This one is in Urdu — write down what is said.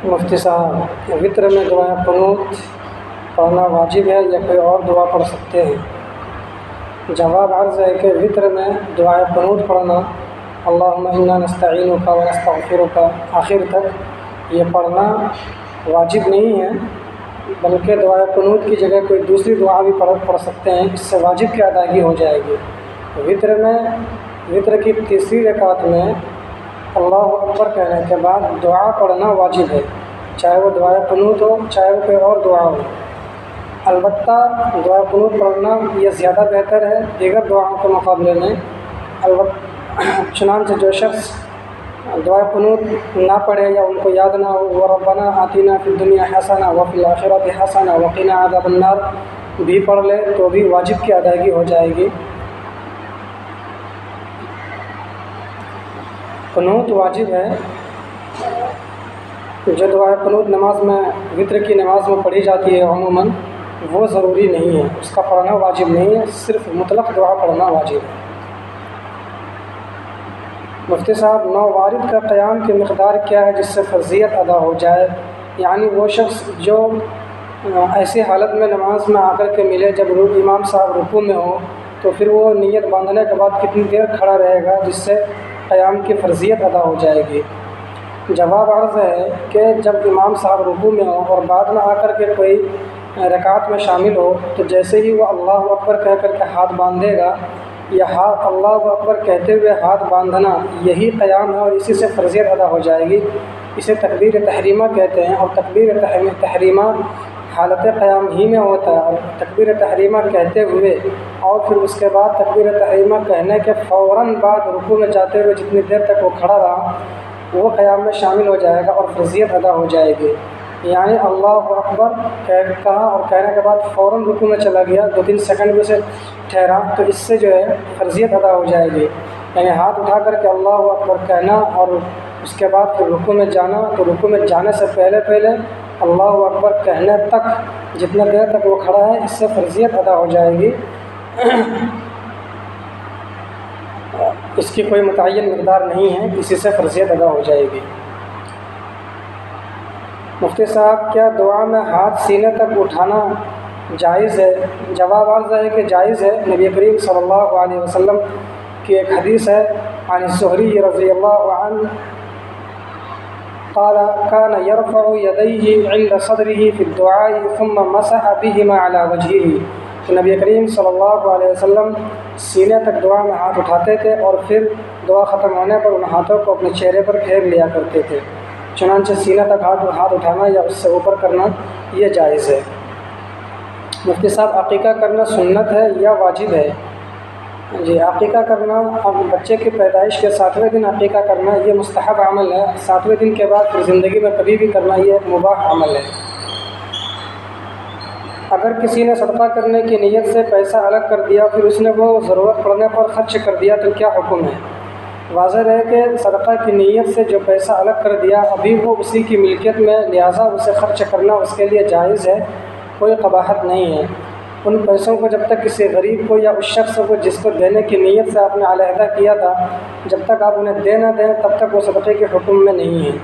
مفتی صاحب، وطر میں دعائے قنوت پڑھنا واجب ہے یا کوئی اور دعا پڑھ سکتے ہیں؟ جواب عرض ہے کہ وطر میں دعائے قنوت پڑھنا، اللہم انا نستعینک و نستغفرک آخر تک، یہ پڑھنا واجب نہیں ہے، بلکہ دعائے قنوت کی جگہ کوئی دوسری دعا بھی پڑھ سکتے ہیں، اس سے واجب کی ادائیگی ہو جائے گی۔ وطر کی تیسری رکعت میں اللہ اکبر کہنے کے بعد دعا پڑھنا واجب ہے، چاہے وہ دعائے قنوت ہو چاہے وہ کوئی اور دعا ہو۔ البتہ دعائے قنوت پڑھنا یہ زیادہ بہتر ہے دیگر دعاؤں کے مقابلے میں۔ چنانچہ جو شخص دعائے قنوت نہ پڑھے یا ان کو یاد نہ ہو، وہ ربنا آتنا فی الدنیا حسنہ وفی الآخرۃ حسنہ وقنا عذاب النار بھی پڑھ لے تو بھی واجب کی ادائیگی ہو جائے گی۔ قنوت واجب ہے، جو دعائے قنوت نماز میں وطر کی نماز میں پڑھی جاتی ہے عموماً، وہ ضروری نہیں ہے، اس کا پڑھنا واجب نہیں ہے، صرف مطلق دعا پڑھنا واجب ہے۔ مفتی صاحب، نووارد کا قیام کی مقدار کیا ہے جس سے فرضیت ادا ہو جائے؟ یعنی وہ شخص جو ایسی حالت میں نماز میں آ کر کے ملے جب امام صاحب رکوع میں ہو، تو پھر وہ نیت باندھنے کے بعد کتنی دیر کھڑا رہے گا جس سے قیام کی فرضیت ادا ہو جائے گی؟ جواب عرض ہے کہ جب امام صاحب رکوع میں ہو اور بعد میں آ کر کے کوئی رکعت میں شامل ہو، تو جیسے ہی وہ اللہ اکبر کہہ کر کے ہاتھ باندھے گا، یہ ہاتھ اللہ اکبر کہتے ہوئے ہاتھ باندھنا یہی قیام ہے اور اسی سے فرضیت ادا ہو جائے گی۔ اسے تکبیر تحریمہ کہتے ہیں، اور تکبیر تحریمہ حالت قیام ہی میں ہوتا ہے، اور تکبیر تحریمہ کہتے ہوئے اور پھر اس کے بعد تکبیر تحریمہ کہنے کے فوراً بعد رکوع میں جاتے ہوئے جتنی دیر تک وہ کھڑا رہا، وہ قیام میں شامل ہو جائے گا اور فرضیت ادا ہو جائے گی۔ یعنی اللہ اکبر کہا اور کہنے کے بعد فوراً رکوع میں چلا گیا، 2-3 سیکنڈ بھی اسے ٹھہرا، تو اس سے جو ہے فرضیت ادا ہو جائے گی۔ یعنی ہاتھ اٹھا کر کے اللہ اکبر کہنا اور اس کے بعد پھر رکوع میں جانا، تو رکوع میں جانے سے پہلے اللہ اکبر کہنے تک جتنا دیر تک وہ کھڑا ہے، اس سے فرضیت ادا ہو جائے گی۔ اس کی کوئی متعین مقدار نہیں ہے، اسی سے فرضیت ادا ہو جائے گی۔ مفتی صاحب، کیا دعا میں ہاتھ سینے تک اٹھانا جائز ہے؟ جواب عرض ہے کہ جائز ہے۔ نبی کریم صلی اللہ علیہ وسلم کی ایک حدیث ہے، عن الزہری رضی اللہ عنہ قال كان يرفع يديه عند صدره في الدعاء ثم مسح بهما على وجهه، کہ نبی کریم صلی اللہ علیہ وسلم سینے تک دعا میں ہاتھ اٹھاتے تھے اور پھر دعا ختم ہونے پر ان ہاتھوں کو اپنے چہرے پر پھیر لیا کرتے تھے۔ چنانچہ سینے تک ہاتھ اٹھانا یا اس سے اوپر کرنا یہ جائز ہے۔ مفتی صاحب، عقیقہ کرنا سنت ہے یا واجب ہے؟ جی، عقیقہ کرنا، اب بچے کی پیدائش کے 7ویں دن عقیقہ کرنا یہ مستحب عمل ہے۔ 7ویں دن کے بعد پھر زندگی میں کبھی بھی کرنا یہ ایک مباح عمل ہے۔ اگر کسی نے صدقہ کرنے کی نیت سے پیسہ الگ کر دیا پھر اس نے وہ ضرورت پڑنے پر خرچ کر دیا تو کیا حکم ہے؟ واضح ہے کہ صدقہ کی نیت سے جو پیسہ الگ کر دیا ابھی وہ اسی کی ملکیت میں، لہٰذا اسے خرچ کرنا اس کے لیے جائز ہے، کوئی قباحت نہیں ہے۔ ان پیسوں کو جب تک کسی غریب کو یا اس شخص کو جس کو دینے کی نیت سے آپ نے علیحدہ کیا تھا، جب تک آپ انہیں دے نہ دیں تب تک وہ صدقے کے حکم میں نہیں ہیں۔